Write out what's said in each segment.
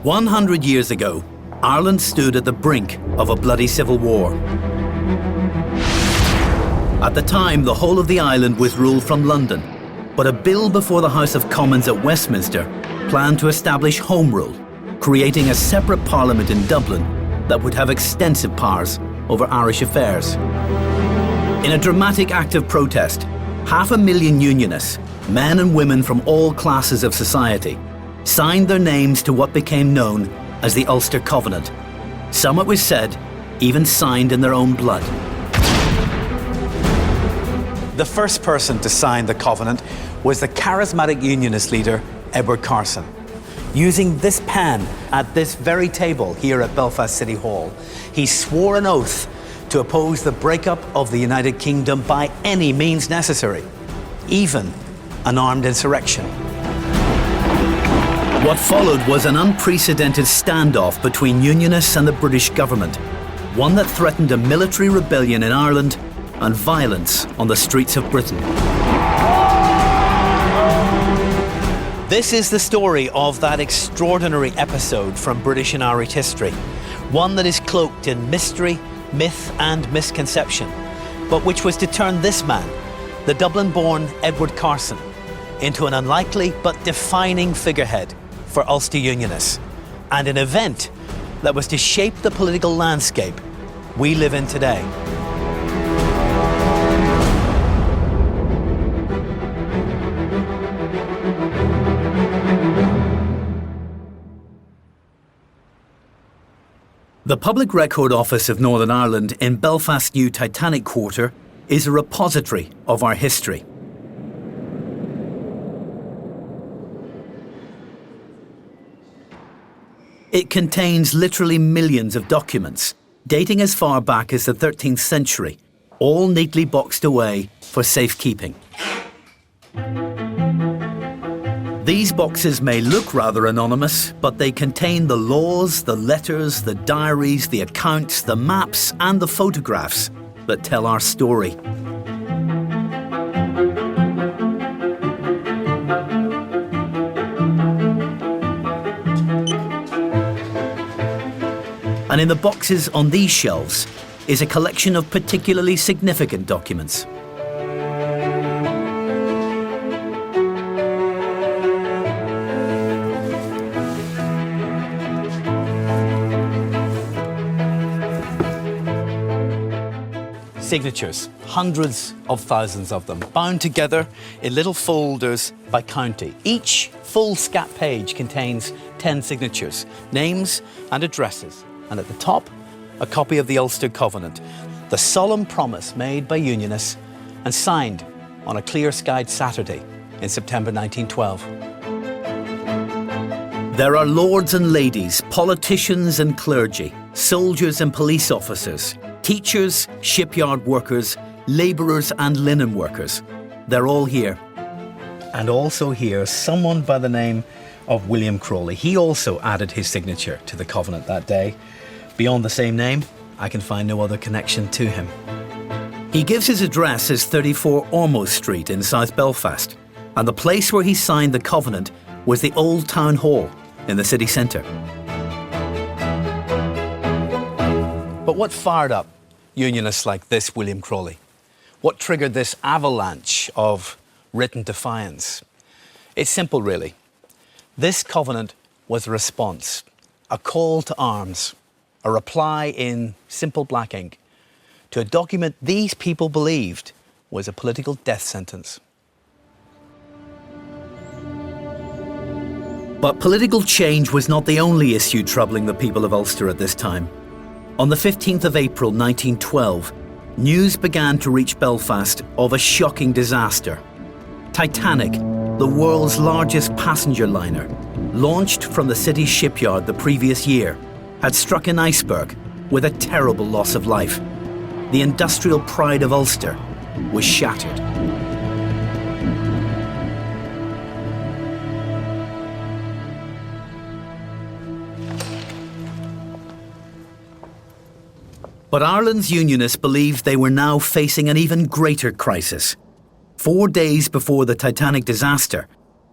100 years ago, Ireland stood at the brink of a bloody civil war. At the time, the whole of the island was ruled from London, but a bill before the House of Commons at Westminster planned to establish Home Rule, creating a separate parliament in Dublin that would have extensive powers over Irish affairs. In a dramatic act of protest, 500,000 unionists, men and women from all classes of society, signed their names to what became known as the Ulster Covenant. Some, it was said, even signed in their own blood. The first person to sign the Covenant was the charismatic unionist leader, Edward Carson. Using this pen at this very table here at Belfast City Hall, he swore an oath to oppose the breakup of the United Kingdom by any means necessary, even an armed insurrection. What followed was an unprecedented standoff between unionists and the British government, one that threatened a military rebellion in Ireland and violence on the streets of Britain. This is the story of that extraordinary episode from British and Irish history, one that is cloaked in mystery, myth and misconception, but which was to turn this man, the Dublin-born Edward Carson, into an unlikely but defining figurehead for Ulster Unionists, and an event that was to shape the political landscape we live in today. The Public Record Office of Northern Ireland in Belfast's new Titanic Quarter is a repository of our history. It contains literally millions of documents, dating as far back as the 13th century, all neatly boxed away for safekeeping. These boxes may look rather anonymous, but they contain the laws, the letters, the diaries, the accounts, the maps, and the photographs that tell our story. And in the boxes on these shelves is a collection of particularly significant documents. Signatures, hundreds of thousands of them, bound together in little folders by county. Each full scat page contains 10 signatures, names and addresses, and at the top, a copy of the Ulster Covenant, the solemn promise made by Unionists and signed on a clear-skied Saturday in September 1912. There are lords and ladies, politicians and clergy, soldiers and police officers, teachers, shipyard workers, labourers and linen workers. They're all here. And also here, someone by the name of William Crawley. He also added his signature to the Covenant that day. Beyond the same name, I can find no other connection to him. He gives his address as 34 Ormo Street in South Belfast, and the place where he signed the Covenant was the Old Town Hall in the city centre. But what fired up Unionists like this William Crawley? What triggered this avalanche of written defiance? It's simple, really. This covenant was a response, a call to arms, a reply in simple black ink to a document these people believed was a political death sentence. But political change was not the only issue troubling the people of Ulster at this time. On the 15th of April 1912, news began to reach Belfast of a shocking disaster. Titanic, the world's largest passenger liner, launched from the city's shipyard the previous year, had struck an iceberg with a terrible loss of life. The industrial pride of Ulster was shattered. But Ireland's Unionists believed they were now facing an even greater crisis. 4 days before the Titanic disaster,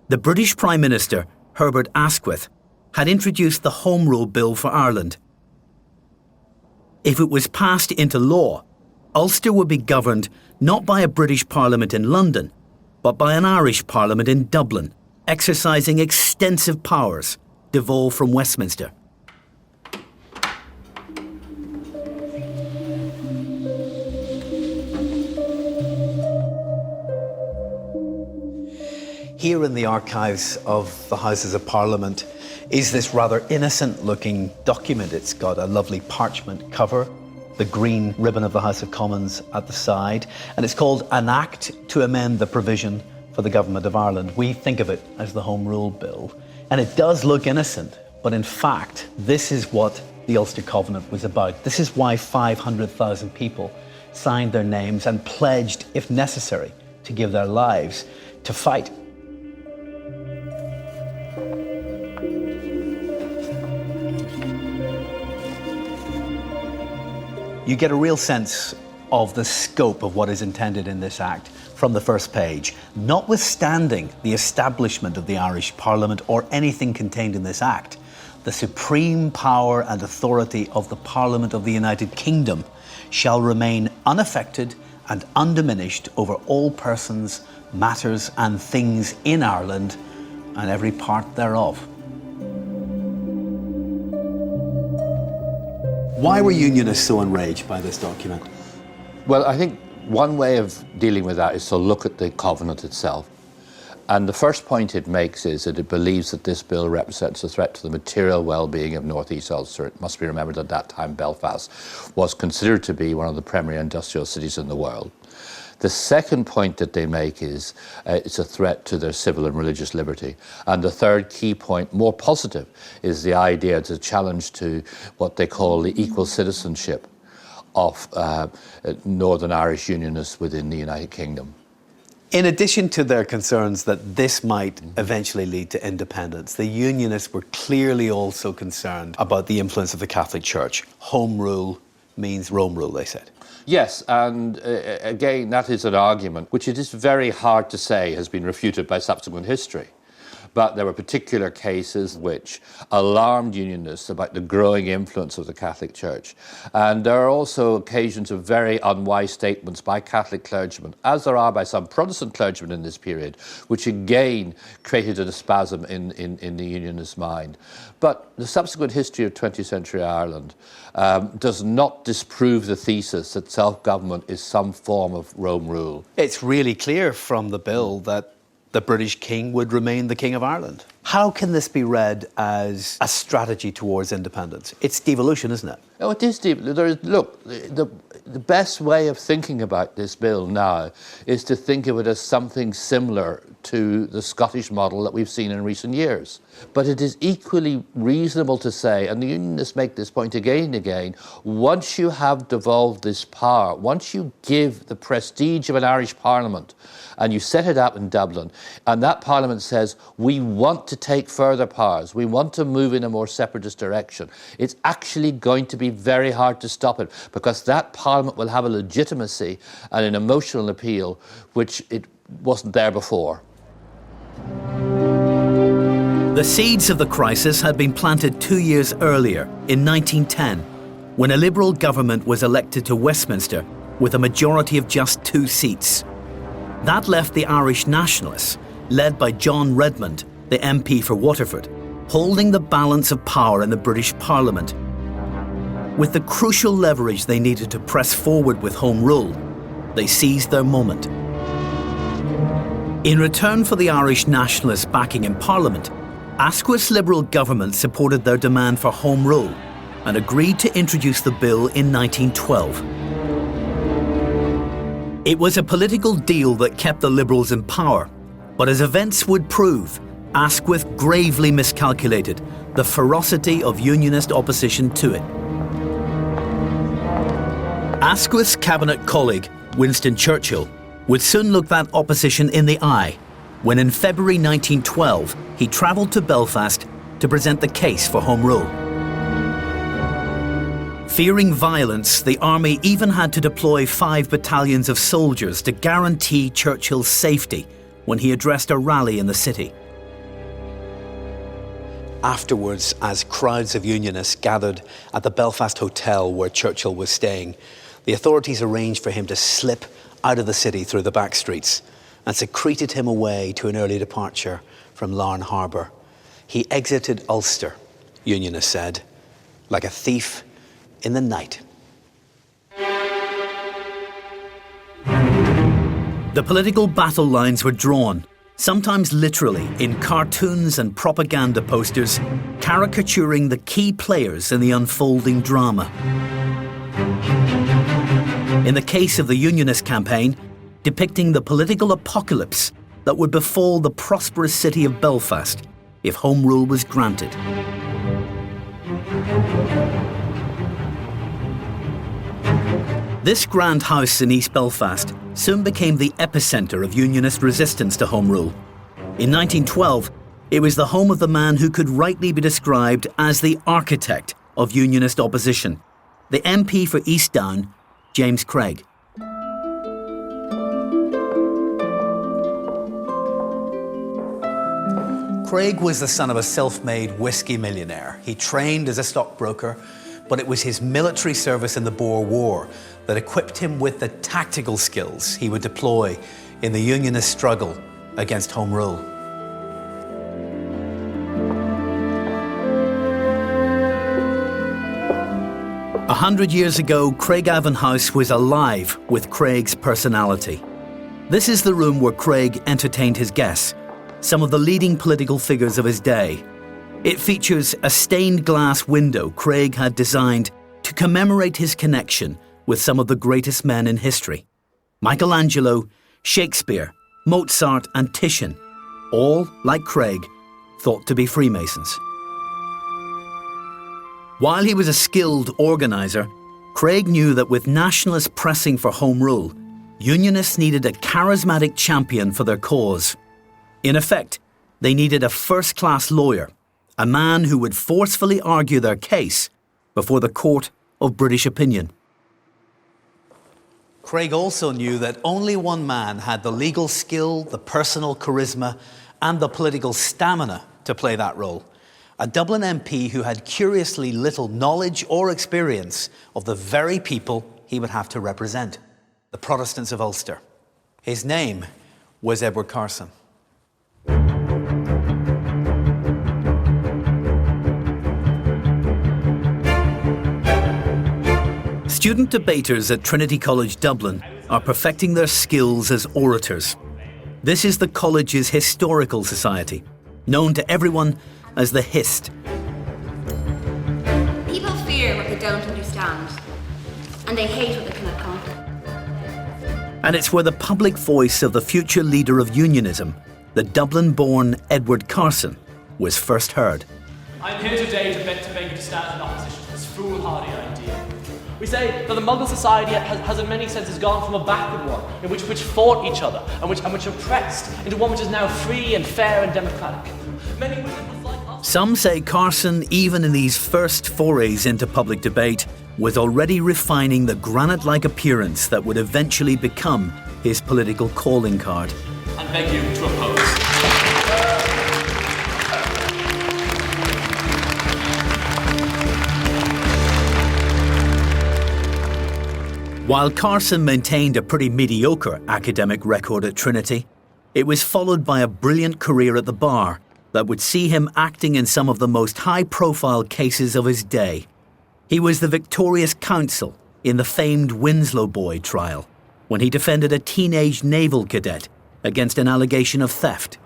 the British Prime Minister, Herbert Asquith, had introduced the Home Rule Bill for Ireland. If it was passed into law, Ulster would be governed not by a British Parliament in London, but by an Irish Parliament in Dublin, exercising extensive powers devolved from Westminster. Here in the archives of the Houses of Parliament is this rather innocent-looking document. It's got a lovely parchment cover, the green ribbon of the House of Commons at the side, and it's called An Act to Amend the Provision for the Government of Ireland. We think of it as the Home Rule Bill, and it does look innocent, but in fact, this is what the Ulster Covenant was about. This is why 500,000 people signed their names and pledged, if necessary, to give their lives to fight. You get a real sense of the scope of what is intended in this Act from the first page. Notwithstanding the establishment of the Irish Parliament or anything contained in this Act, the supreme power and authority of the Parliament of the United Kingdom shall remain unaffected and undiminished over all persons, matters and things in Ireland and every part thereof. Why were Unionists so enraged by this document? Well, I think one way of dealing with that is to look at the Covenant itself. And the first point it makes is that it believes that this bill represents a threat to the material well-being of North East Ulster. It must be remembered at that time Belfast was considered to be one of the premier industrial cities in the world. The second point that they make is it's a threat to their civil and religious liberty. And the third key point, more positive, is the idea, it's a challenge to what they call the equal citizenship of Northern Irish Unionists within the United Kingdom. In addition to their concerns that this might eventually lead to independence, the Unionists were clearly also concerned about the influence of the Catholic Church. Home rule means Rome rule, they said. Yes, and again, that is an argument which it is very hard to say has been refuted by subsequent history. But there were particular cases which alarmed Unionists about the growing influence of the Catholic Church. And there are also occasions of very unwise statements by Catholic clergymen, as there are by some Protestant clergymen in this period, which again created a spasm in the Unionist mind. But the subsequent history of 20th century Ireland does not disprove the thesis that self-government is some form of Rome rule. It's really clear from the bill that the British king would remain the King of Ireland. How can this be read as a strategy towards independence? It's devolution, isn't it? Oh, it is devolution. Look, the best way of thinking about this bill now is to think of it as something similar to the Scottish model that we've seen in recent years. But it is equally reasonable to say, and the Unionists make this point again and again, once you have devolved this power, once you give the prestige of an Irish Parliament and you set it up in Dublin, and that Parliament says, we want to take further powers, we want to move in a more separatist direction, it's actually going to be very hard to stop it, because that Parliament will have a legitimacy and an emotional appeal which it wasn't there before. The seeds of the crisis had been planted 2 years earlier, in 1910, when a Liberal government was elected to Westminster with a majority of just 2 seats. That left the Irish Nationalists, led by John Redmond, the MP for Waterford, holding the balance of power in the British Parliament. With the crucial leverage they needed to press forward with Home Rule, they seized their moment. In return for the Irish Nationalists' backing in Parliament, Asquith's Liberal government supported their demand for Home Rule and agreed to introduce the bill in 1912. It was a political deal that kept the Liberals in power, but as events would prove, Asquith gravely miscalculated the ferocity of Unionist opposition to it. Asquith's cabinet colleague, Winston Churchill, would soon look that opposition in the eye when in February 1912 he travelled to Belfast to present the case for Home Rule. Fearing violence, the army even had to deploy 5 battalions of soldiers to guarantee Churchill's safety when he addressed a rally in the city. afterwards as crowds of Unionists gathered at the Belfast Hotel where Churchill was staying. The authorities arranged for him to slip out of the city through the back streets and secreted him away to an early departure from Larne harbour. He exited Ulster, Unionists said, like a thief in the night. The political battle lines were drawn, sometimes literally, in cartoons and propaganda posters, caricaturing the key players in the unfolding drama. In the case of the Unionist campaign, depicting the political apocalypse that would befall the prosperous city of Belfast if Home Rule was granted. This grand house in East Belfast soon became the epicentre of Unionist resistance to Home Rule. In 1912, it was the home of the man who could rightly be described as the architect of Unionist opposition, the MP for East Down, James Craig. Craig was the son of a self-made whiskey millionaire. He trained as a stockbroker, but it was his military service in the Boer War that equipped him with the tactical skills he would deploy in the Unionist struggle against Home Rule. A 100 years ago, Craigavon House was alive with Craig's personality. This is the room where Craig entertained his guests, some of the leading political figures of his day. It features a stained glass window Craig had designed to commemorate his connection with some of the greatest men in history. Michelangelo, Shakespeare, Mozart and Titian, all, like Craig, thought to be Freemasons. While he was a skilled organiser, Craig knew that with nationalists pressing for Home Rule, Unionists needed a charismatic champion for their cause. In effect, they needed a first-class lawyer, a man who would forcefully argue their case before the court of British opinion. Craig also knew that only one man had the legal skill, the personal charisma, and the political stamina to play that role. A Dublin MP who had curiously little knowledge or experience of the very people he would have to represent, the Protestants of Ulster. His name was Edward Carson. Student debaters at Trinity College Dublin are perfecting their skills as orators. This is the college's historical society, known to everyone as the HIST. People fear what they don't understand, and they hate what they cannot conquer. And it's where the public voice of the future leader of unionism, the Dublin-born Edward Carson, was first heard. I'm here today to beg you to stand in opposition to this foolhardy idea. We say that the Muggle society has in many senses gone from a backward one, in which fought each other, and which oppressed, into one which is now free and fair and democratic. Many would like us. Some say Carson, even in these first forays into public debate, was already refining the granite-like appearance that would eventually become his political calling card. And beg you to oppose. While Carson maintained a pretty mediocre academic record at Trinity, it was followed by a brilliant career at the bar that would see him acting in some of the most high-profile cases of his day. He was the victorious counsel in the famed Winslow Boy trial, when he defended a teenage naval cadet against an allegation of theft.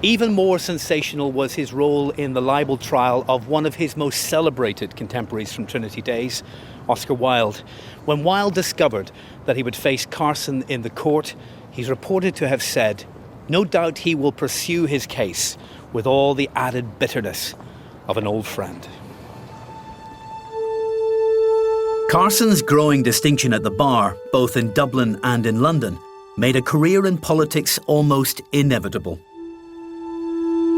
Even more sensational was his role in the libel trial of one of his most celebrated contemporaries from Trinity days, Oscar Wilde. When Wilde discovered that he would face Carson in the court, he's reported to have said, "No doubt he will pursue his case with all the added bitterness of an old friend." Carson's growing distinction at the bar, both in Dublin and in London, made a career in politics almost inevitable.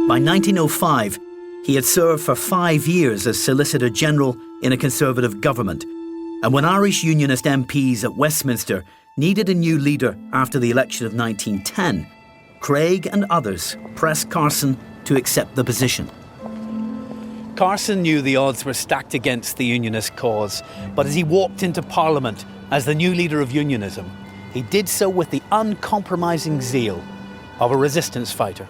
By 1905, he had served for 5 years as Solicitor General in a Conservative government, and when Irish Unionist MPs at Westminster needed a new leader after the election of 1910, Craig and others pressed Carson to accept the position. Carson knew the odds were stacked against the Unionist cause, but as he walked into Parliament as the new leader of Unionism, he did so with the uncompromising zeal of a resistance fighter.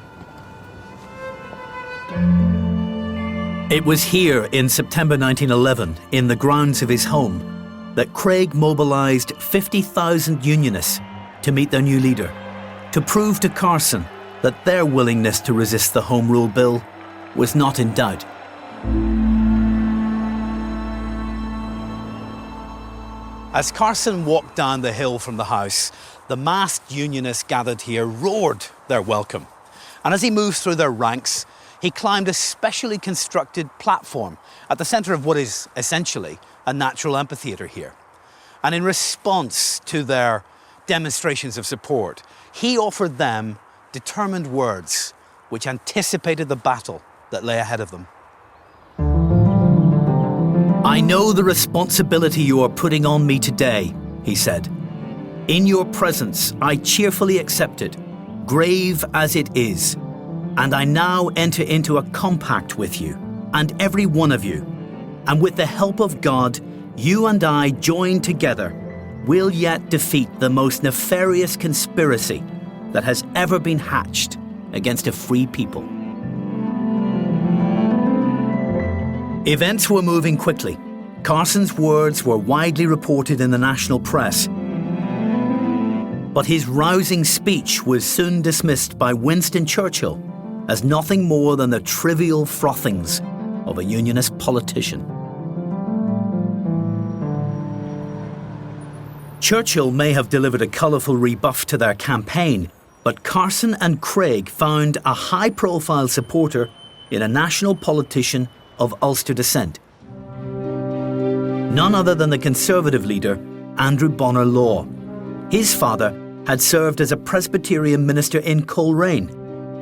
It was here in September 1911, in the grounds of his home, that Craig mobilised 50,000 Unionists to meet their new leader, to prove to Carson that their willingness to resist the Home Rule Bill was not in doubt. As Carson walked down the hill from the house, the masked Unionists gathered here roared their welcome. And as he moved through their ranks, he climbed a specially constructed platform at the centre of what is essentially a natural amphitheatre here. And in response to their demonstrations of support, he offered them determined words which anticipated the battle that lay ahead of them. "I know the responsibility you are putting on me today," he said. "In your presence, I cheerfully accept it, grave as it is. And I now enter into a compact with you, and every one of you. And with the help of God, you and I joined together will yet defeat the most nefarious conspiracy that has ever been hatched against a free people." Events were moving quickly. Carson's words were widely reported in the national press. But his rousing speech was soon dismissed by Winston Churchill as nothing more than the trivial frothings of a Unionist politician. Churchill may have delivered a colourful rebuff to their campaign, but Carson and Craig found a high-profile supporter in a national politician of Ulster descent. None other than the Conservative leader, Andrew Bonar Law. His father had served as a Presbyterian minister in Coleraine,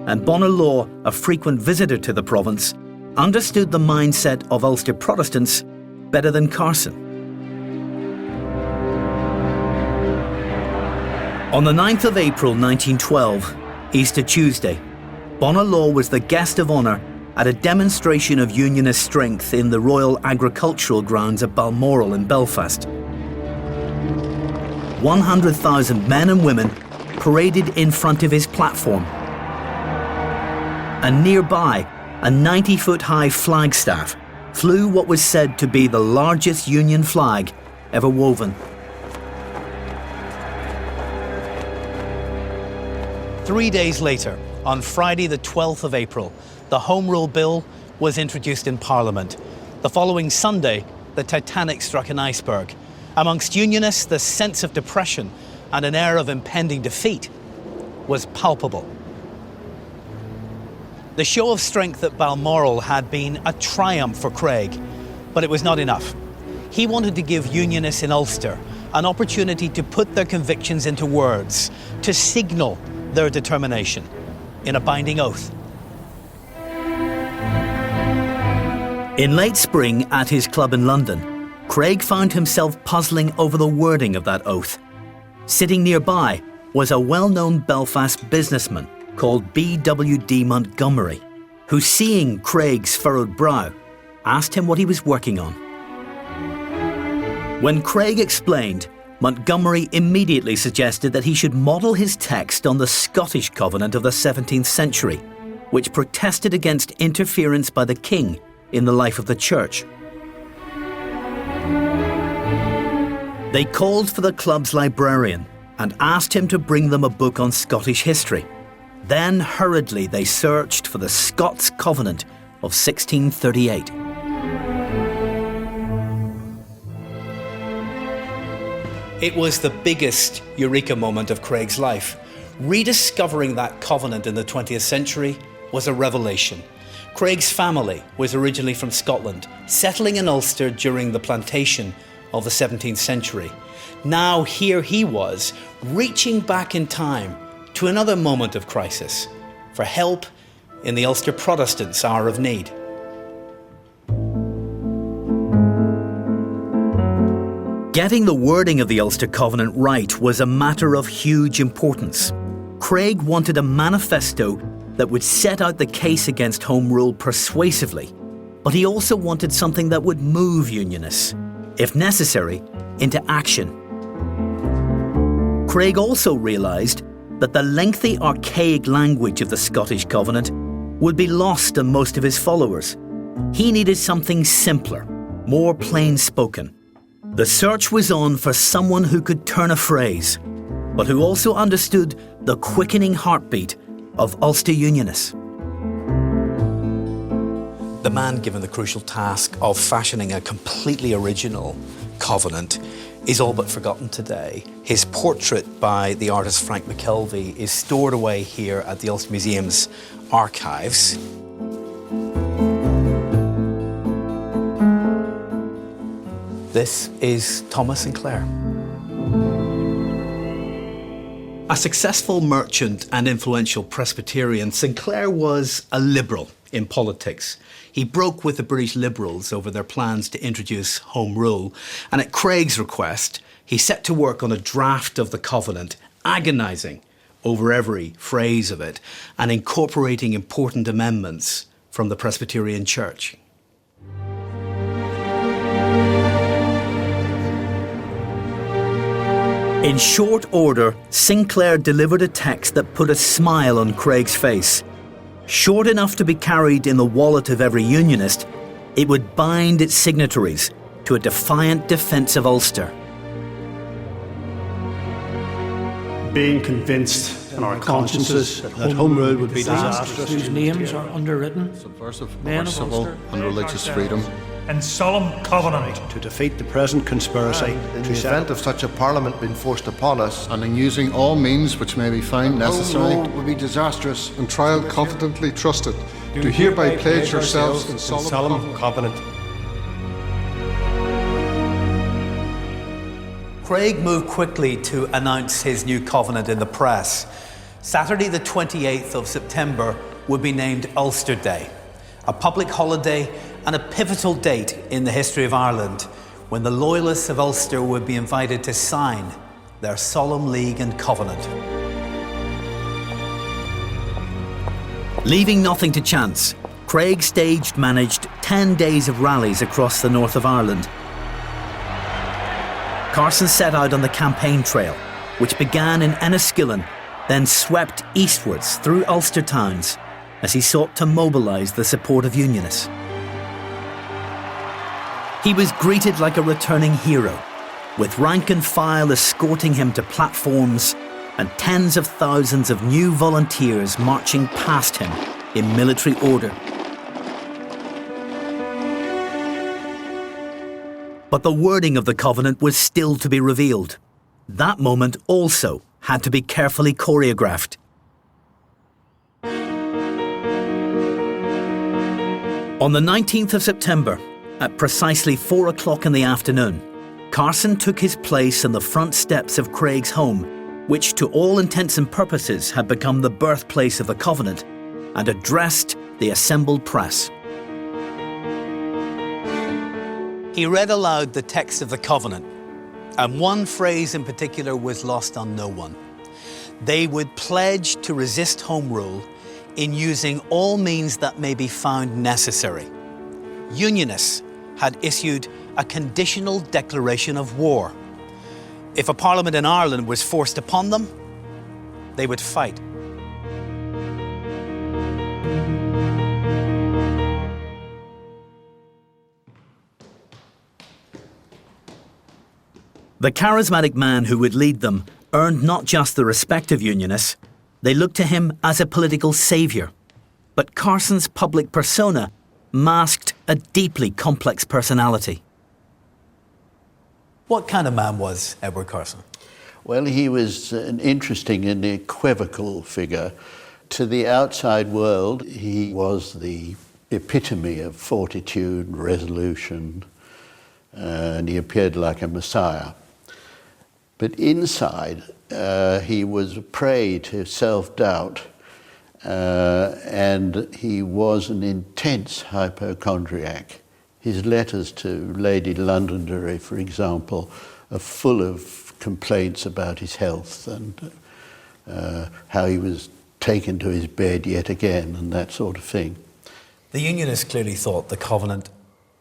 and Bonar Law, a frequent visitor to the province, understood the mindset of Ulster Protestants better than Carson. On the 9th of April 1912, Easter Tuesday, Bonar Law was the guest of honour at a demonstration of Unionist strength in the Royal Agricultural Grounds at Balmoral in Belfast. 100,000 men and women paraded in front of his platform. And nearby, a 90-foot-high flagstaff flew what was said to be the largest Union flag ever woven. Three days later, on Friday the 12th of April, the Home Rule Bill was introduced in Parliament. The following Sunday, the Titanic struck an iceberg. Amongst Unionists, the sense of depression and an air of impending defeat was palpable. The show of strength at Balmoral had been a triumph for Craig, but it was not enough. He wanted to give Unionists in Ulster an opportunity to put their convictions into words, to signal their determination in a binding oath. In late spring at his club in London, Craig found himself puzzling over the wording of that oath. Sitting nearby was a well-known Belfast businessman called B.W.D. Montgomery, who, seeing Craig's furrowed brow, asked him what he was working on. When Craig explained, Montgomery immediately suggested that he should model his text on the Scottish Covenant of the 17th century, which protested against interference by the king in the life of the church. They called for the club's librarian and asked him to bring them a book on Scottish history. Then hurriedly they searched for the Scots Covenant of 1638. It was the biggest eureka moment of Craig's life. Rediscovering that covenant in the 20th century was a revelation. Craig's family was originally from Scotland, settling in Ulster during the plantation of the 17th century. Now here he was, reaching back in time to another moment of crisis, for help in the Ulster Protestants' hour of need. Getting the wording of the Ulster Covenant right was a matter of huge importance. Craig wanted a manifesto that would set out the case against Home Rule persuasively, but he also wanted something that would move Unionists, if necessary, into action. Craig also realised that the lengthy, archaic language of the Scottish Covenant would be lost on most of his followers. He needed something simpler, more plain-spoken. The search was on for someone who could turn a phrase, but who also understood the quickening heartbeat of Ulster Unionists. The man given the crucial task of fashioning a completely original covenant is all but forgotten today. His portrait by the artist Frank McKelvey is stored away here at the Ulster Museum's archives. This is Thomas Sinclair. A successful merchant and influential Presbyterian, Sinclair was a liberal in politics. He broke with the British Liberals over their plans to introduce Home Rule, and at Craig's request, he set to work on a draft of the Covenant, agonising over every phrase of it and incorporating important amendments from the Presbyterian Church. In short order, Sinclair delivered a text that put a smile on Craig's face. Short enough to be carried in the wallet of every Unionist, it would bind its signatories to a defiant defence of Ulster. Being convinced in our consciences that Home Rule would be disastrous, whose names are underwritten, subversive men of our of civil Ulster, and religious freedom. In solemn covenant to defeat the present conspiracy In to the set event of such a parliament being forced upon us, and in using all means which may be found necessary, Home Rule would be disastrous, and trial confidently trusted, do hereby pledge yourselves in solemn covenant. Craig moved quickly to announce his new covenant in the press. Saturday the 28th of September would be named Ulster Day, a public holiday and a pivotal date in the history of Ireland when the loyalists of Ulster would be invited to sign their solemn league and covenant. Leaving nothing to chance, Craig managed 10 days of rallies across the north of Ireland. Carson set out on the campaign trail, which began in Enniskillen, then swept eastwards through Ulster towns as he sought to mobilise the support of Unionists. He was greeted like a returning hero, with rank and file escorting him to platforms and tens of thousands of new volunteers marching past him in military order. But the wording of the Covenant was still to be revealed. That moment also had to be carefully choreographed. On the 19th of September, at precisely 4 o'clock in the afternoon, Carson took his place on the front steps of Craig's home, which to all intents and purposes had become the birthplace of the Covenant, and addressed the assembled press. He read aloud the text of the Covenant, and one phrase in particular was lost on no one. They would pledge to resist Home Rule in using all means that may be found necessary. Unionists had issued a conditional declaration of war. If a parliament in Ireland was forced upon them, they would fight. The charismatic man who would lead them earned not just the respect of Unionists, they looked to him as a political saviour. But Carson's public persona masked a deeply complex personality. What kind of man was Edward Carson? Well, he was an interesting and equivocal figure. To the outside world, he was the epitome of fortitude, resolution, and he appeared like a messiah. But inside, he was a prey to self-doubt, and he was an intense hypochondriac. His letters to Lady Londonderry, for example, are full of complaints about his health and how he was taken to his bed yet again and that sort of thing. The Unionists clearly thought the Covenant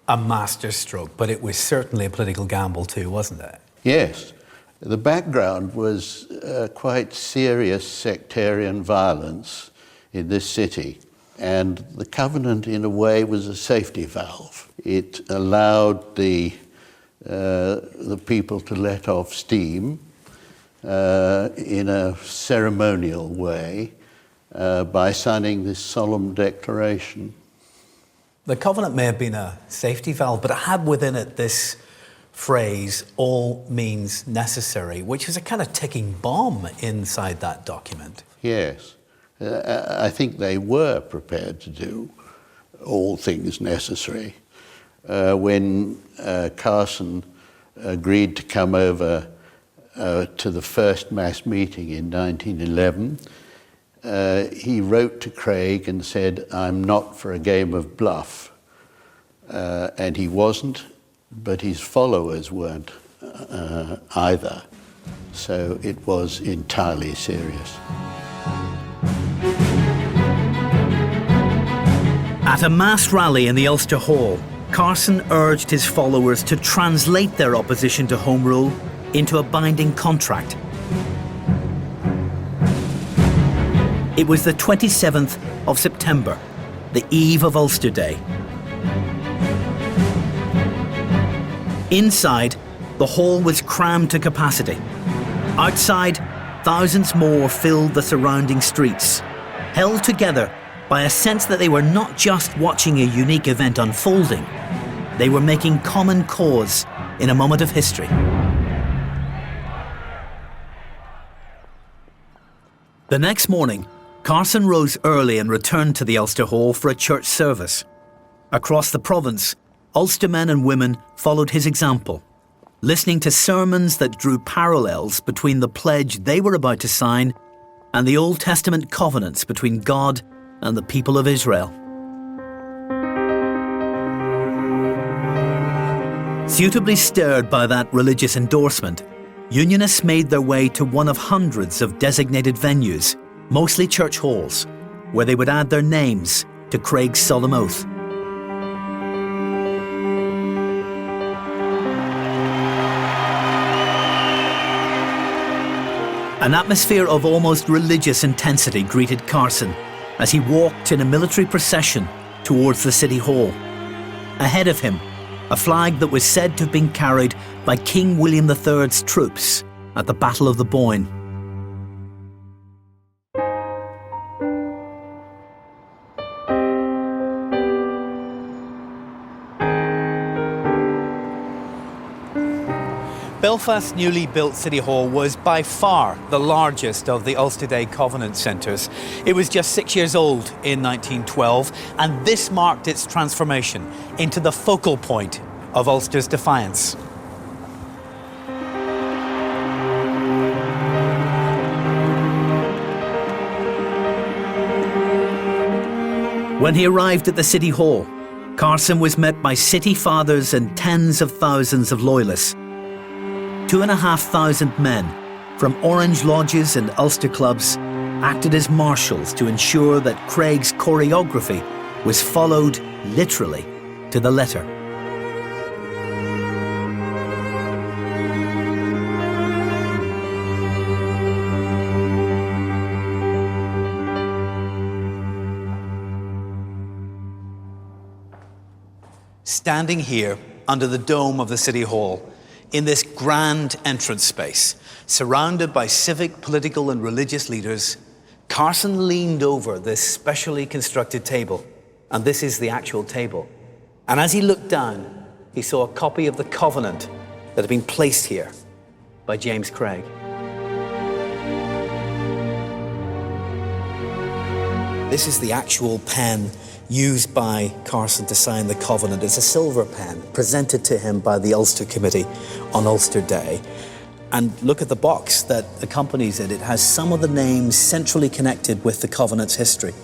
a masterstroke, but it was certainly a political gamble too, wasn't it? Yes. The background was quite serious sectarian violence in this city, and the Covenant in a way was a safety valve. It allowed the people to let off steam in a ceremonial way by signing this solemn declaration. The Covenant may have been a safety valve, but it had within it this phrase, all means necessary, which is a kind of ticking bomb inside that document. Yes. I think they were prepared to do all things necessary. When Carson agreed to come over to the first mass meeting in 1911, he wrote to Craig and said, "I'm not for a game of bluff." And he wasn't, but his followers weren't either. So it was entirely serious. At a mass rally in the Ulster Hall, Carson urged his followers to translate their opposition to Home Rule into a binding contract. It was the 27th of September, the eve of Ulster Day. Inside, the hall was crammed to capacity. Outside, thousands more filled the surrounding streets, held together by a sense that they were not just watching a unique event unfolding, they were making common cause in a moment of history. The next morning, Carson rose early and returned to the Ulster Hall for a church service. Across the province, Ulster men and women followed his example, listening to sermons that drew parallels between the pledge they were about to sign and the Old Testament covenants between God and the people of Israel. Suitably stirred by that religious endorsement, Unionists made their way to one of hundreds of designated venues, mostly church halls, where they would add their names to Craig's solemn oath. An atmosphere of almost religious intensity greeted Carson as he walked in a military procession towards the City Hall. Ahead of him, a flag that was said to have been carried by King William III's troops at the Battle of the Boyne. Belfast's newly built City Hall was by far the largest of the Ulster Day Covenant centres. It was just 6 years old in 1912, and this marked its transformation into the focal point of Ulster's defiance. When he arrived at the City Hall, Carson was met by city fathers and tens of thousands of loyalists. 2,500 men from Orange Lodges and Ulster clubs acted as marshals to ensure that Craig's choreography was followed literally to the letter. Standing here under the dome of the City Hall, in this grand entrance space, surrounded by civic, political and religious leaders, Carson leaned over this specially constructed table, and this is the actual table. And as he looked down, he saw a copy of the Covenant that had been placed here by James Craig. This is the actual pen used by Carson to sign the Covenant. It's a silver pen presented to him by the Ulster Committee on Ulster Day. And look at the box that accompanies it. It has some of the names centrally connected with the Covenant's history.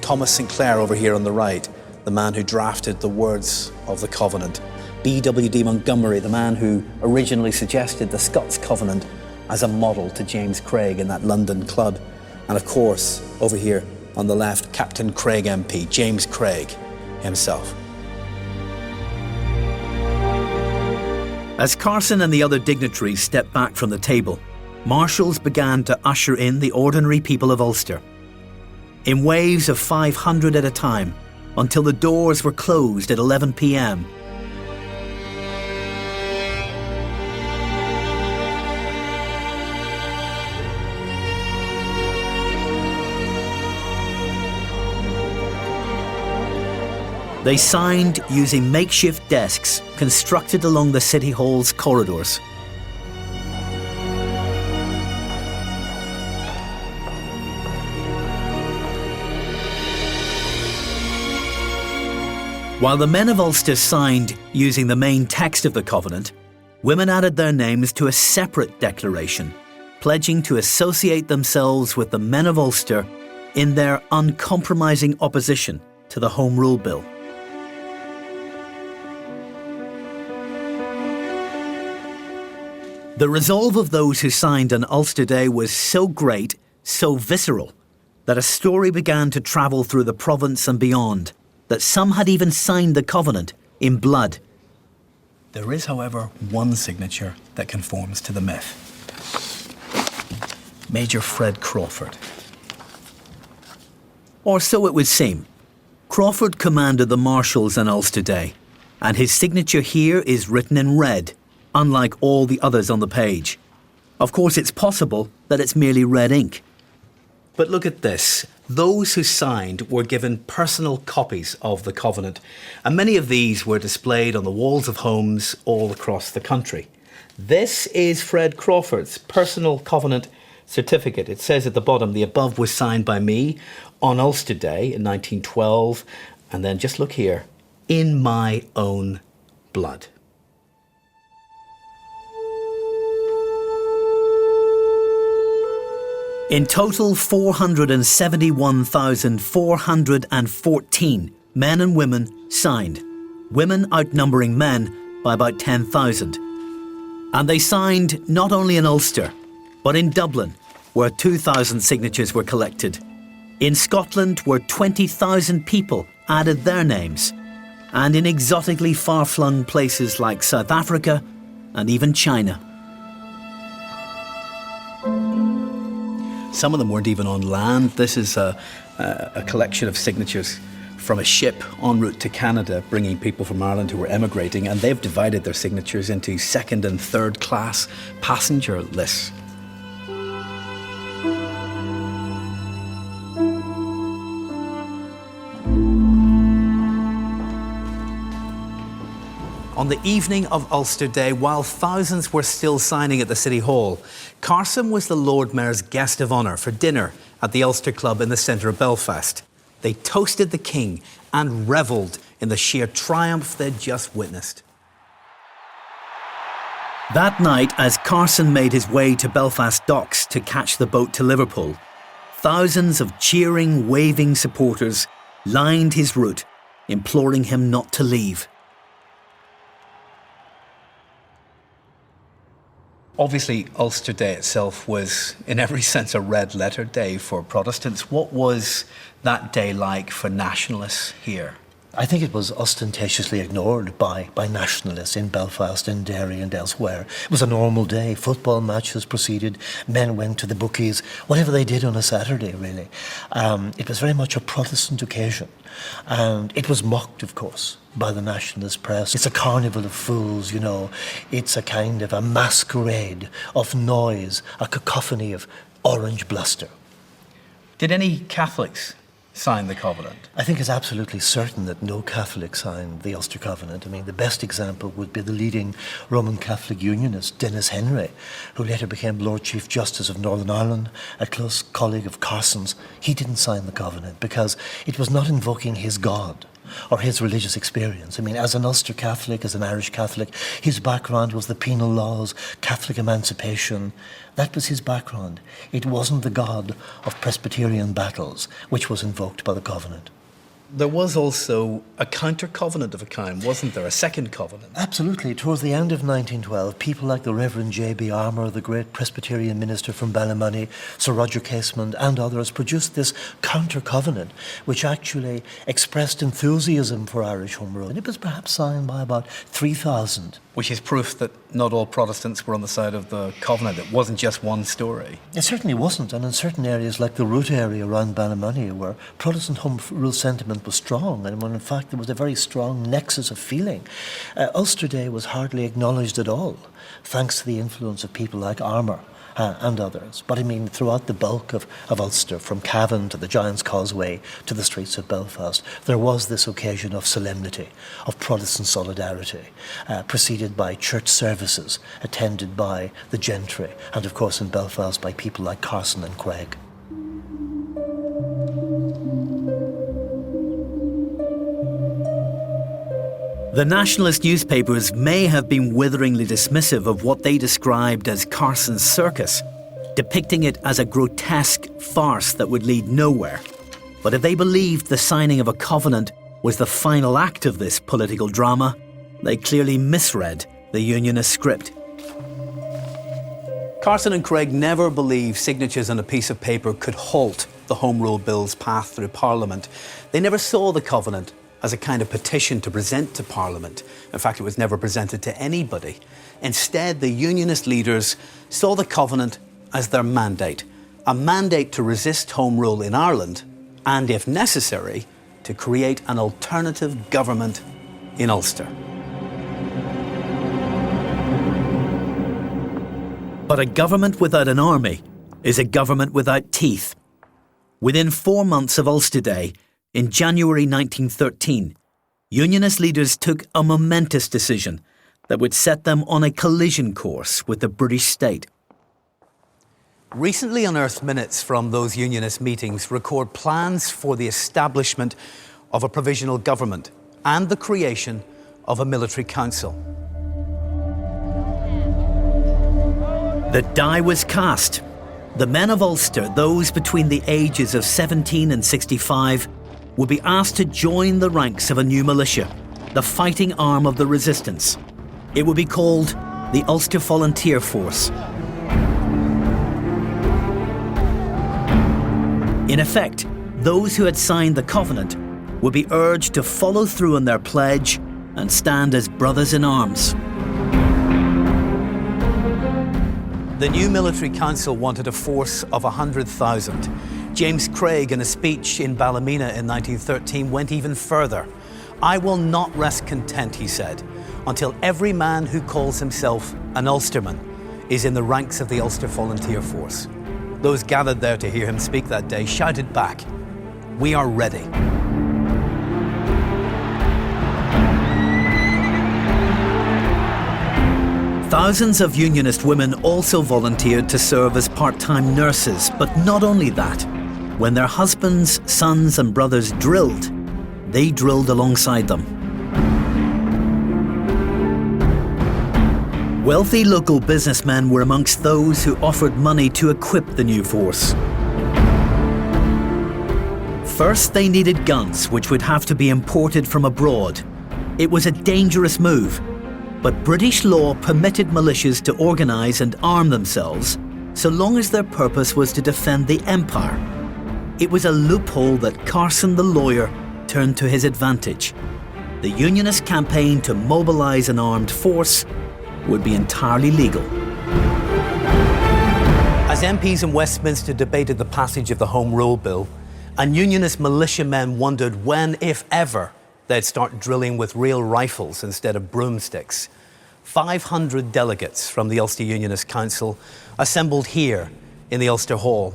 Thomas Sinclair over here on the right, the man who drafted the words of the Covenant. B.W.D. Montgomery, the man who originally suggested the Scots Covenant as a model to James Craig in that London club. And of course, Over here on the left, Captain Craig MP, James Craig himself. As Carson and the other dignitaries stepped back from the table, marshals began to usher in the ordinary people of Ulster. In waves of 500 at a time, until the doors were closed at 11 p.m. They signed using makeshift desks constructed along the City Hall's corridors. While the men of Ulster signed using the main text of the Covenant, women added their names to a separate declaration, pledging to associate themselves with the men of Ulster in their uncompromising opposition to the Home Rule Bill. The resolve of those who signed on Ulster Day was so great, so visceral, that a story began to travel through the province and beyond, that some had even signed the Covenant in blood. There is, however, one signature that conforms to the myth. Major Fred Crawford. Or so it would seem. Crawford commanded the marshals on Ulster Day, and his signature here is written in red, unlike all the others on the page. Of course, it's possible that it's merely red ink. But look at this. Those who signed were given personal copies of the Covenant, and many of these were displayed on the walls of homes all across the country. This is Fred Crawford's personal Covenant certificate. It says at the bottom, the above was signed by me on Ulster Day in 1912, and then just look here, in my own blood. In total, 471,414 men and women signed, women outnumbering men by about 10,000. And they signed not only in Ulster, but in Dublin, where 2,000 signatures were collected. In Scotland, where 20,000 people added their names, and in exotically far-flung places like South Africa and even China. Some of them weren't even on land. This is a collection of signatures from a ship en route to Canada, bringing people from Ireland who were emigrating, and they've divided their signatures into second and third class passenger lists. On the evening of Ulster Day, while thousands were still signing at the City Hall, Carson was the Lord Mayor's guest of honour for dinner at the Ulster Club in the centre of Belfast. They toasted the King and revelled in the sheer triumph they'd just witnessed. That night, as Carson made his way to Belfast docks to catch the boat to Liverpool, thousands of cheering, waving supporters lined his route, imploring him not to leave. Obviously, Ulster Day itself was, in every sense, a red-letter day for Protestants. What was that day like for nationalists here? I think it was ostentatiously ignored by nationalists in Belfast, in Derry and elsewhere. It was a normal day. Football matches proceeded. Men went to the bookies. Whatever they did on a Saturday, really. It was very much a Protestant occasion. And it was mocked, of course, by the nationalist press. It's a carnival of fools, you know. It's a kind of a masquerade of noise, a cacophony of orange bluster. Did any Catholics sign the Covenant? I think it's absolutely certain that no Catholic signed the Ulster Covenant. I mean, the best example would be the leading Roman Catholic Unionist, Denis Henry, who later became Lord Chief Justice of Northern Ireland, a close colleague of Carson's. He didn't sign the Covenant because it was not invoking his God or his religious experience. I mean, as an Ulster Catholic, as an Irish Catholic, his background was the penal laws, Catholic emancipation. That was his background. It wasn't the God of Presbyterian battles which was invoked by the Covenant. there was also a counter-covenant of a kind, wasn't there? A second covenant? Absolutely. Towards the end of 1912, people like the Reverend J.B. Armour, the great Presbyterian minister from Ballymoney, Sir Roger Casement and others produced this counter-covenant which actually expressed enthusiasm for Irish Home Rule. And it was perhaps signed by about 3,000. Which is proof that not all Protestants were on the side of the Covenant. It wasn't just one story. It certainly wasn't, and in certain areas like the Root area around Ballymoney, where Protestant Home Rule sentiment was strong, and when in fact there was a very strong nexus of feeling, Ulster Day was hardly acknowledged at all, thanks to the influence of people like Armour and others. But I mean, throughout the bulk of Ulster, from Cavan to the Giant's Causeway to the streets of Belfast, there was this occasion of solemnity, of Protestant solidarity, preceded by church services, attended by the gentry, and of course in Belfast by people like Carson and Craig. The nationalist newspapers may have been witheringly dismissive of what they described as Carson's circus, depicting it as a grotesque farce that would lead nowhere. But if they believed the signing of a covenant was the final act of this political drama, they clearly misread the Unionist script. Carson and Craig never believed signatures on a piece of paper could halt the Home Rule Bill's path through Parliament. They never saw the covenant as a kind of petition to present to Parliament. In fact, it was never presented to anybody. Instead, the Unionist leaders saw the Covenant as their mandate, a mandate to resist Home Rule in Ireland and, if necessary, to create an alternative government in Ulster. But a government without an army is a government without teeth. Within 4 months of Ulster Day, in January 1913, Unionist leaders took a momentous decision that would set them on a collision course with the British state. Recently unearthed minutes from those Unionist meetings record plans for the establishment of a provisional government and the creation of a military council. The die was cast. The men of Ulster, those between the ages of 17 and 65, would be asked to join the ranks of a new militia, the fighting arm of the resistance. It would be called the Ulster Volunteer Force. In effect, those who had signed the Covenant would be urged to follow through on their pledge and stand as brothers in arms. The new military council wanted a force of 100,000. James Craig, in a speech in Ballymena in 1913, went even further. "I will not rest content," he said, "until every man who calls himself an Ulsterman is in the ranks of the Ulster Volunteer Force." Those gathered there to hear him speak that day shouted back, "We are ready." Thousands of Unionist women also volunteered to serve as part-time nurses, but not only that. When their husbands, sons and brothers drilled, they drilled alongside them. Wealthy local businessmen were amongst those who offered money to equip the new force. First, they needed guns, which would have to be imported from abroad. It was a dangerous move, but British law permitted militias to organise and arm themselves so long as their purpose was to defend the empire. It was a loophole that Carson the lawyer turned to his advantage. The Unionist campaign to mobilise an armed force would be entirely legal. As MPs in Westminster debated the passage of the Home Rule Bill, and Unionist militiamen wondered when, if ever, they'd start drilling with real rifles instead of broomsticks, 500 delegates from the Ulster Unionist Council assembled here in the Ulster Hall.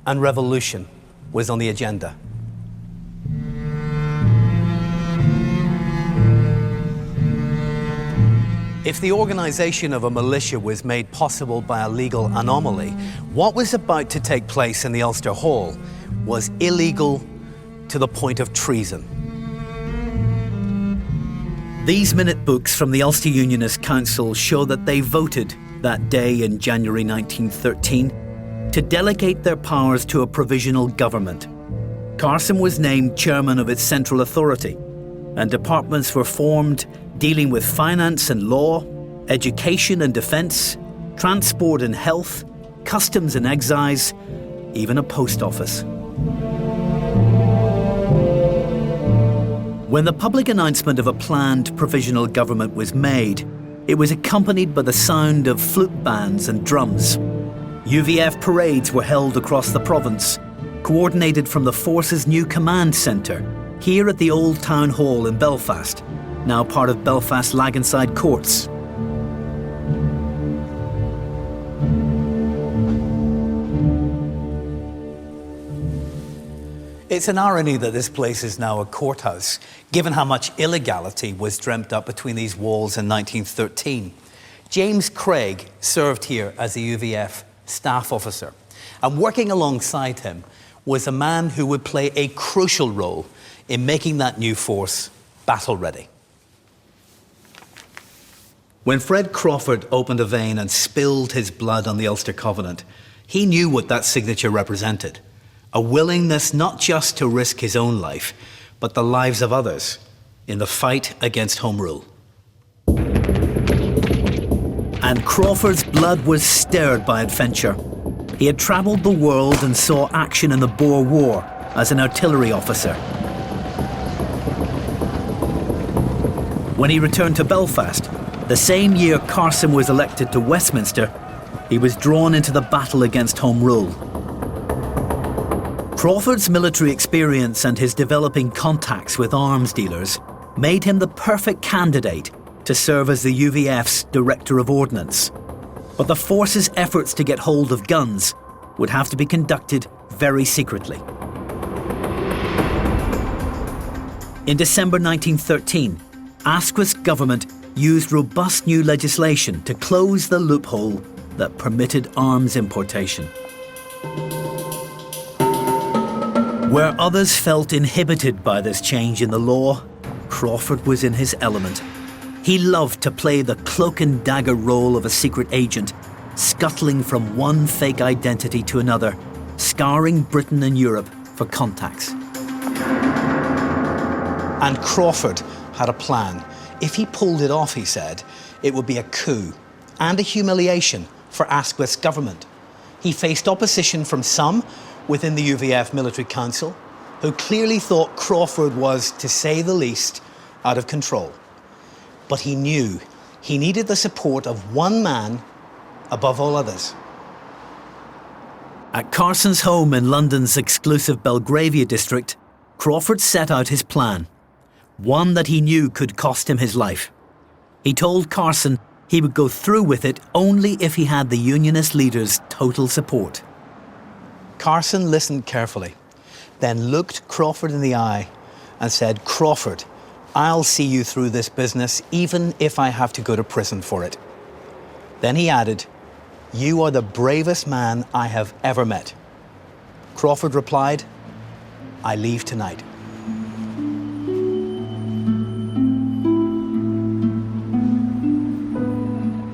And revolution was on the agenda. If the organisation of a militia was made possible by a legal anomaly, what was about to take place in the Ulster Hall was illegal to the point of treason. These minute books from the Ulster Unionist Council show that they voted that day in January 1913 to delegate their powers to a provisional government. Carson was named chairman of its central authority, and departments were formed dealing with finance and law, education and defence, transport and health, customs and excise, even a post office. When the public announcement of a planned provisional government was made, it was accompanied by the sound of flute bands and drums. UVF parades were held across the province, coordinated from the force's new command centre, here at the Old Town Hall in Belfast, now part of Belfast Laganside Courts. It's an irony that this place is now a courthouse, given how much illegality was dreamt up between these walls in 1913. James Craig served here as a UVF staff officer, and working alongside him was a man who would play a crucial role in making that new force battle-ready. When Fred Crawford opened a vein and spilled his blood on the Ulster Covenant, he knew what that signature represented. A willingness not just to risk his own life, but the lives of others in the fight against Home Rule. And Crawford's blood was stirred by adventure. He had travelled the world and saw action in the Boer War as an artillery officer. When he returned to Belfast, the same year Carson was elected to Westminster, he was drawn into the battle against Home Rule. Crawford's military experience and his developing contacts with arms dealers made him the perfect candidate to serve as the UVF's Director of Ordnance. But the force's efforts to get hold of guns would have to be conducted very secretly. In December 1913, Asquith's government used robust new legislation to close the loophole that permitted arms importation. Where others felt inhibited by this change in the law, Crawford was in his element. He loved to play the cloak and dagger role of a secret agent, scuttling from one fake identity to another, scouring Britain and Europe for contacts. And Crawford had a plan. If he pulled it off, he said, it would be a coup and a humiliation for Asquith's government. He faced opposition from some within the UVF Military Council, who clearly thought Crawford was, to say the least, out of control. But he knew he needed the support of one man above all others. At Carson's home in London's exclusive Belgravia district, Crawford set out his plan, one that he knew could cost him his life. He told Carson he would go through with it only if he had the Unionist leaders' total support. Carson listened carefully, then looked Crawford in the eye and said, "Crawford, I'll see you through this business even if I have to go to prison for it." Then he added, "You are the bravest man I have ever met." Crawford replied, "I leave tonight."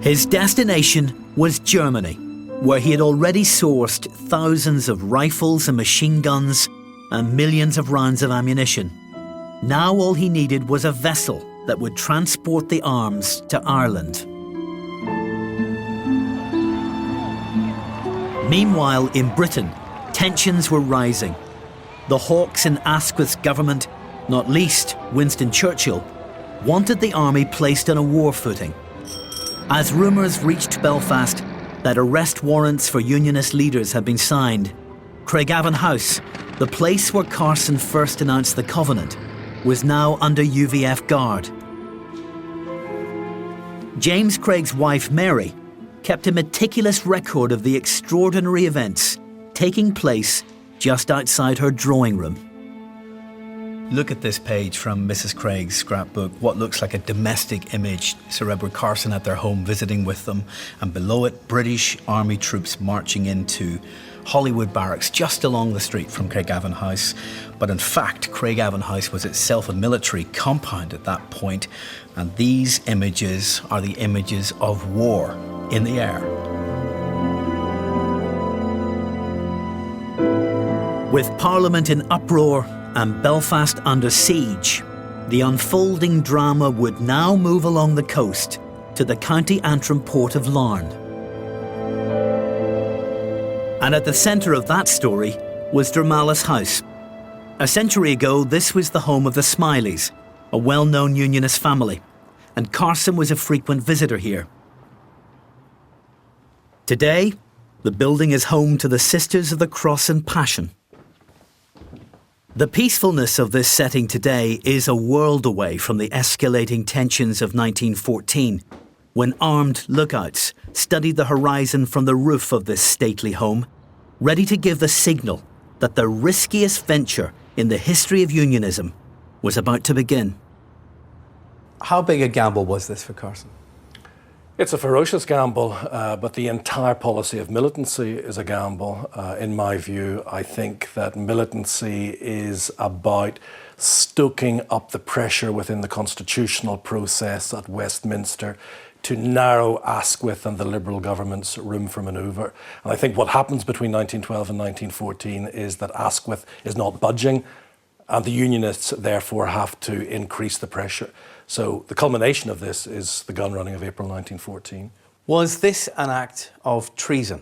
His destination was Germany, where he had already sourced thousands of rifles and machine guns and millions of rounds of ammunition. Now all he needed was a vessel that would transport the arms to Ireland. Meanwhile, in Britain, tensions were rising. The hawks in Asquith's government, not least Winston Churchill, wanted the army placed on a war footing. As rumours reached Belfast that arrest warrants for Unionist leaders had been signed, Craigavon House, the place where Carson first announced the Covenant, was now under UVF guard. James Craig's wife Mary kept a meticulous record of the extraordinary events taking place just outside her drawing room. Look at this page from Mrs. Craig's scrapbook, what looks like a domestic image, Sir Edward Carson at their home visiting with them, and below it, British Army troops marching into Hollywood Barracks just along the street from Craigavon House. But in fact, Craigavon House was itself a military compound at that point, and these images are the images of war in the air. With Parliament in uproar and Belfast under siege, the unfolding drama would now move along the coast to the County Antrim port of Larne. And at the centre of that story was Drumalis House. A century ago, this was the home of the Smileys, a well-known Unionist family, and Carson was a frequent visitor here. Today, the building is home to the Sisters of the Cross and Passion. The peacefulness of this setting today is a world away from the escalating tensions of 1914, when armed lookouts studied the horizon from the roof of this stately home, ready to give the signal that the riskiest venture in the history of unionism was about to begin. How big a gamble was this for Carson? It's a ferocious gamble, but the entire policy of militancy is a gamble. In my view, I think that militancy is about stoking up the pressure within the constitutional process at Westminster to narrow Asquith and the Liberal government's room for manoeuvre. And I think what happens between 1912 and 1914 is that Asquith is not budging, and the Unionists therefore have to increase the pressure. So the culmination of this is the gun running of April 1914. Was this an act of treason?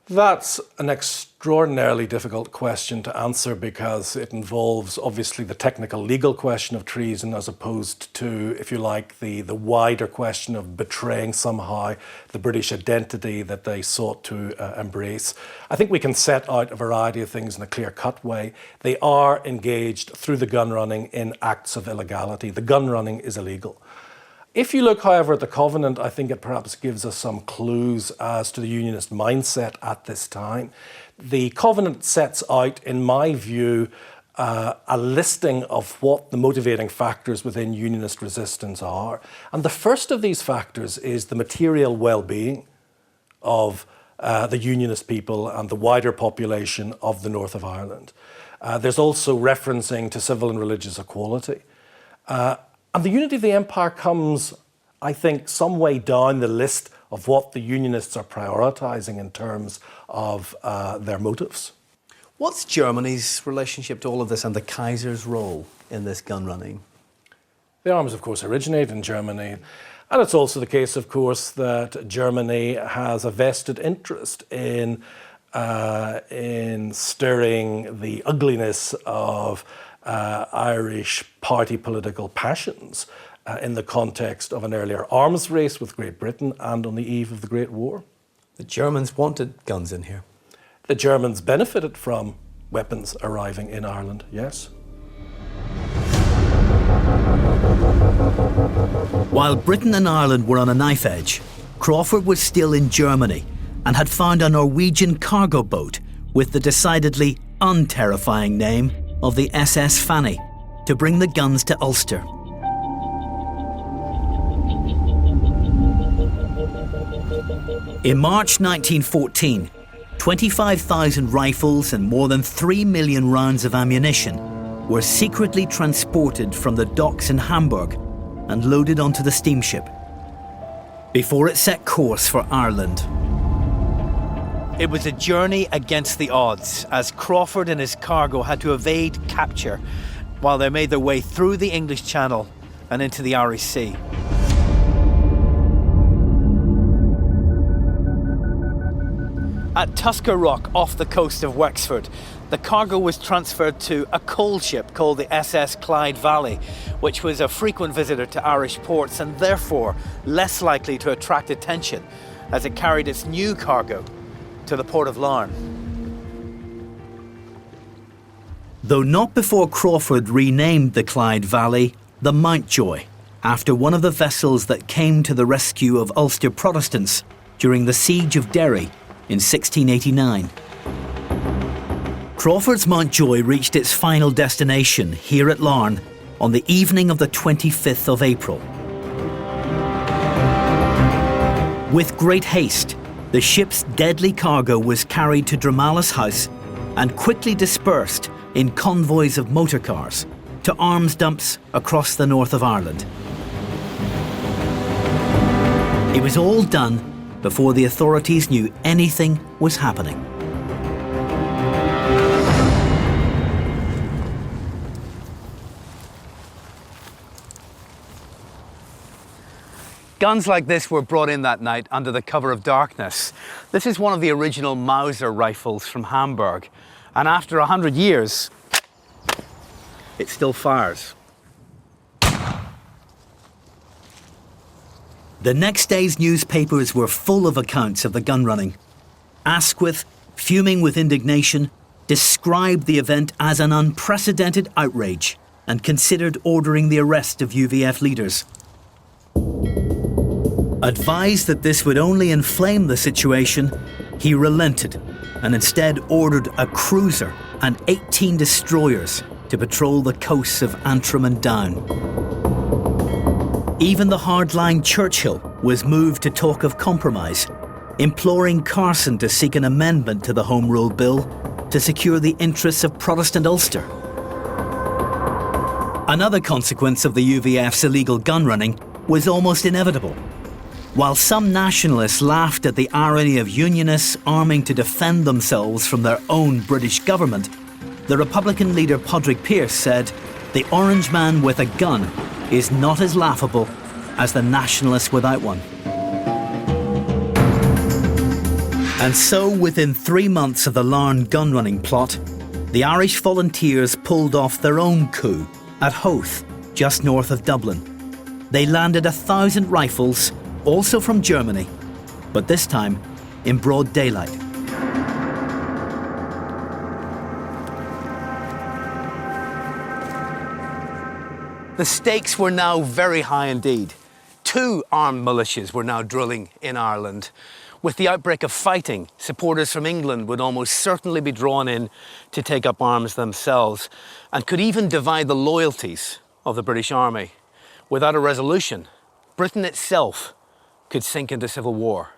That's an extraordinarily difficult question to answer because it involves obviously the technical legal question of treason as opposed to, if you like, the wider question of betraying somehow the British identity that they sought to embrace. I think we can set out a variety of things in a clear-cut way. They are engaged through the gun running in acts of illegality. The gun running is illegal. If you look, however, at the Covenant, I think it perhaps gives us some clues as to the Unionist mindset at this time. The Covenant sets out, in my view, a listing of what the motivating factors within Unionist resistance are. And the first of these factors is the material well-being of the Unionist people and the wider population of the north of Ireland. There's also referencing to civil and religious equality. And the unity of the empire comes, I think, some way down the list of what the Unionists are prioritising in terms of their motives. What's Germany's relationship to all of this and the Kaiser's role in this gun running? The arms, of course, originate in Germany. And it's also the case, of course, that Germany has a vested interest in stirring the ugliness of Irish party political passions in the context of an earlier arms race with Great Britain and on the eve of the Great War. The Germans wanted guns in here. The Germans benefited from weapons arriving in Ireland, yes. While Britain and Ireland were on a knife edge, Crawford was still in Germany and had found a Norwegian cargo boat with the decidedly unterrifying name of the SS Fanny to bring the guns to Ulster. In March 1914, 25,000 rifles and more than 3 million rounds of ammunition were secretly transported from the docks in Hamburg and loaded onto the steamship before it set course for Ireland. It was a journey against the odds, as Crawford and his cargo had to evade capture while they made their way through the English Channel and into the Irish Sea. At Tusker Rock, off the coast of Wexford, the cargo was transferred to a coal ship called the SS Clyde Valley, which was a frequent visitor to Irish ports and therefore less likely to attract attention as it carried its new cargo to the port of Larne. Though not before Crawford renamed the Clyde Valley the Mountjoy, after one of the vessels that came to the rescue of Ulster Protestants during the siege of Derry in 1689. Crawford's Mountjoy reached its final destination here at Larne on the evening of the 25th of April. With great haste, the ship's deadly cargo was carried to Drumalis House and quickly dispersed in convoys of motor cars to arms dumps across the north of Ireland. It was all done before the authorities knew anything was happening. Guns like this were brought in that night under the cover of darkness. This is one of the original Mauser rifles from Hamburg. And after 100 years, it still fires. The next day's newspapers were full of accounts of the gun running. Asquith, fuming with indignation, described the event as an unprecedented outrage and considered ordering the arrest of UVF leaders. Advised that this would only inflame the situation, he relented and instead ordered a cruiser and 18 destroyers to patrol the coasts of Antrim and Down. Even the hardline Churchill was moved to talk of compromise, imploring Carson to seek an amendment to the Home Rule Bill to secure the interests of Protestant Ulster. Another consequence of the UVF's illegal gun running was almost inevitable. While some nationalists laughed at the irony of Unionists arming to defend themselves from their own British government, the Republican leader Padraig Pearse said, "The Orange man with a gun is not as laughable as the nationalist without one." And so, within 3 months of the Larne gun-running plot, the Irish volunteers pulled off their own coup at Howth, just north of Dublin. They landed 1,000 rifles, also from Germany, but this time in broad daylight. The stakes were now very high indeed. 2 armed militias were now drilling in Ireland. With the outbreak of fighting, supporters from England would almost certainly be drawn in to take up arms themselves and could even divide the loyalties of the British Army. Without a resolution, Britain itself could sink into civil war.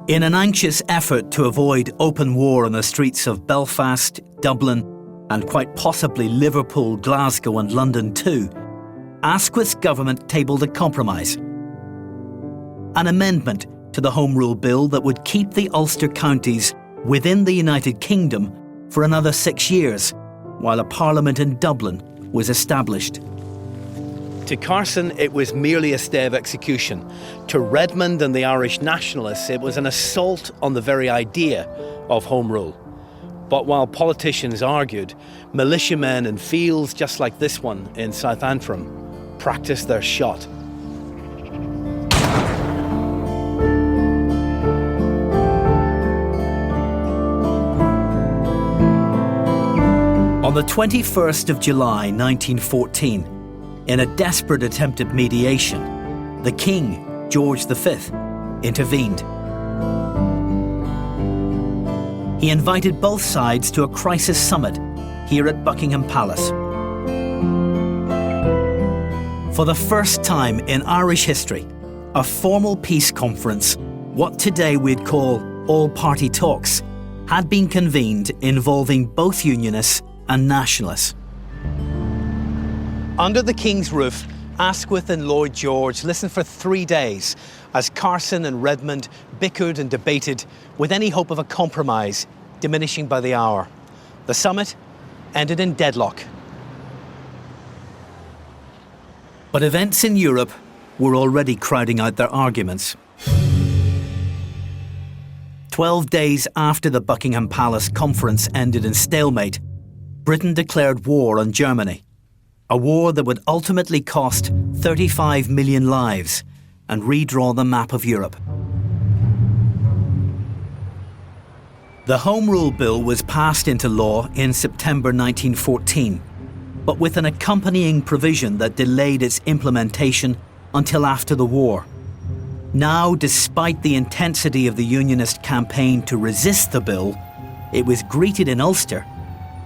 In an anxious effort to avoid open war on the streets of Belfast, Dublin, and quite possibly Liverpool, Glasgow and London too, Asquith's government tabled a compromise. An amendment to the Home Rule Bill that would keep the Ulster counties within the United Kingdom for another 6 years, while a parliament in Dublin was established. To Carson, it was merely a stay of execution. To Redmond and the Irish nationalists, it was an assault on the very idea of Home Rule. But while politicians argued, militiamen in fields just like this one in South Antrim practiced their shot. On the 21st of July 1914, in a desperate attempt at mediation, the King, George V, intervened. He invited both sides to a crisis summit here at Buckingham Palace. For the first time in Irish history, a formal peace conference, what today we'd call all-party talks, had been convened involving both Unionists and Nationalists. Under the King's roof, Asquith and Lloyd George listened for 3 days as Carson and Redmond bickered and debated with any hope of a compromise diminishing by the hour. The summit ended in deadlock. But events in Europe were already crowding out their arguments. 12 days after the Buckingham Palace conference ended in stalemate, Britain declared war on Germany. A war that would ultimately cost 35 million lives and redraw the map of Europe. The Home Rule Bill was passed into law in September 1914, but with an accompanying provision that delayed its implementation until after the war. Now, despite the intensity of the Unionist campaign to resist the bill, it was greeted in Ulster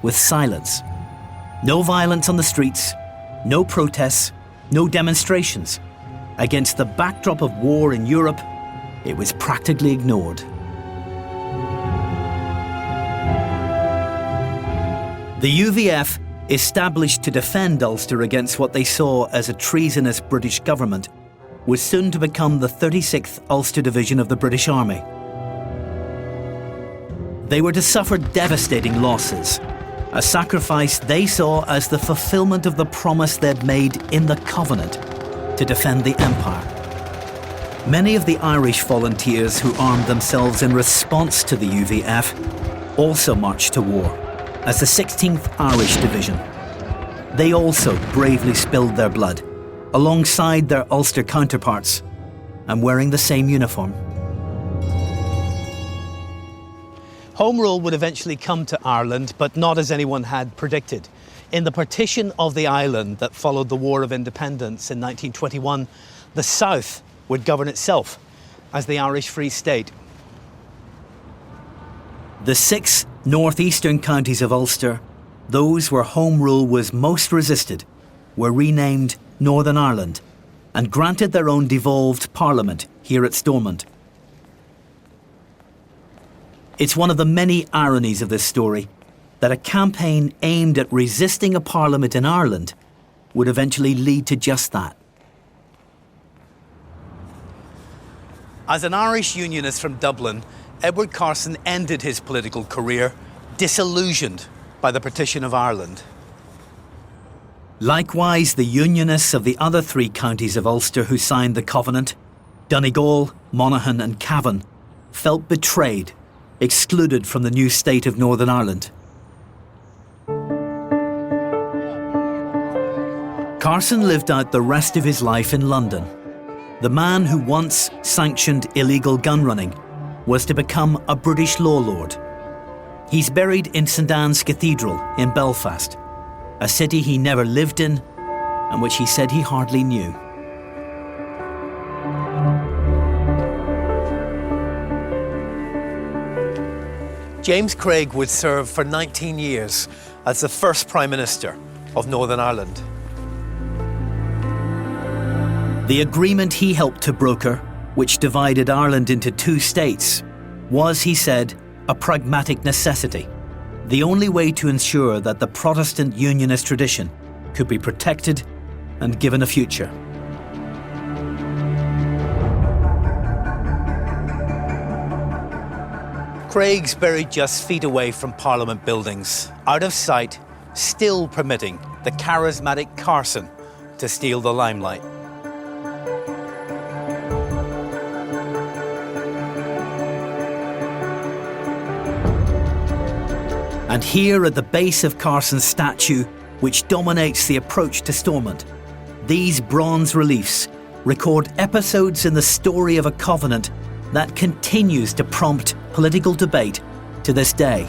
with silence. No violence on the streets, no protests, no demonstrations. Against the backdrop of war in Europe, it was practically ignored. The UVF, established to defend Ulster against what they saw as a treasonous British government, was soon to become the 36th Ulster Division of the British Army. They were to suffer devastating losses. a sacrifice they saw as the fulfilment of the promise they'd made in the Covenant to defend the Empire. Many of the Irish volunteers who armed themselves in response to the UVF also marched to war as the 16th Irish Division. They also bravely spilled their blood alongside their Ulster counterparts and wearing the same uniform. Home rule would eventually come to Ireland, but not as anyone had predicted. In the partition of the island that followed the War of Independence in 1921, the South would govern itself as the Irish Free State. The 6 northeastern counties of Ulster, those where Home Rule was most resisted, were renamed Northern Ireland and granted their own devolved parliament here at Stormont. It's one of the many ironies of this story that a campaign aimed at resisting a parliament in Ireland would eventually lead to just that. As an Irish unionist from Dublin, Edward Carson ended his political career disillusioned by the partition of Ireland. Likewise, the Unionists of the other 3 counties of Ulster who signed the Covenant, Donegal, Monaghan and Cavan, felt betrayed, excluded from the new state of Northern Ireland. Carson lived out the rest of his life in London. The man who once sanctioned illegal gun running was to become a British law lord. He's buried in St Anne's Cathedral in Belfast, a city he never lived in and which he said he hardly knew. James Craig would serve for 19 years as the first Prime Minister of Northern Ireland. The agreement he helped to broker, which divided Ireland into 2 states, was, he said, a pragmatic necessity, the only way to ensure that the Protestant Unionist tradition could be protected and given a future. Craig's buried just feet away from Parliament buildings, out of sight, still permitting the charismatic Carson to steal the limelight. And here at the base of Carson's statue, which dominates the approach to Stormont, these bronze reliefs record episodes in the story of a covenant that continues to prompt political debate to this day.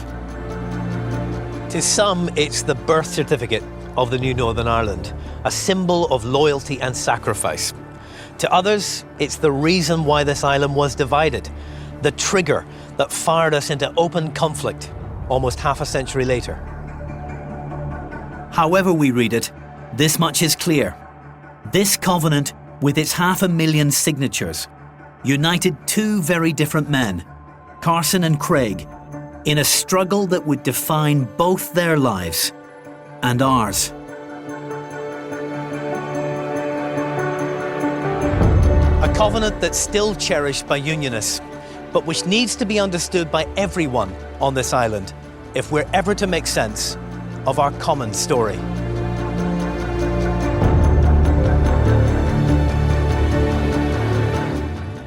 To some, it's the birth certificate of the new Northern Ireland, a symbol of loyalty and sacrifice. To others, it's the reason why this island was divided, the trigger that fired us into open conflict almost half a century later. However we read it, this much is clear. This covenant, with its 500,000 signatures, united 2 very different men, Carson and Craig, in a struggle that would define both their lives and ours. A covenant that's still cherished by Unionists, but which needs to be understood by everyone on this island if we're ever to make sense of our common story.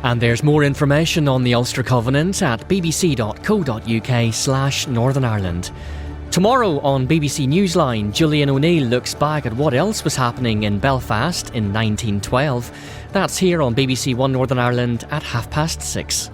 And there's more information on the Ulster Covenant at bbc.co.uk/Northern Ireland. Tomorrow on BBC Newsline, Gillian O'Neill looks back at what else was happening in Belfast in 1912. That's here on BBC One Northern Ireland at 6:30.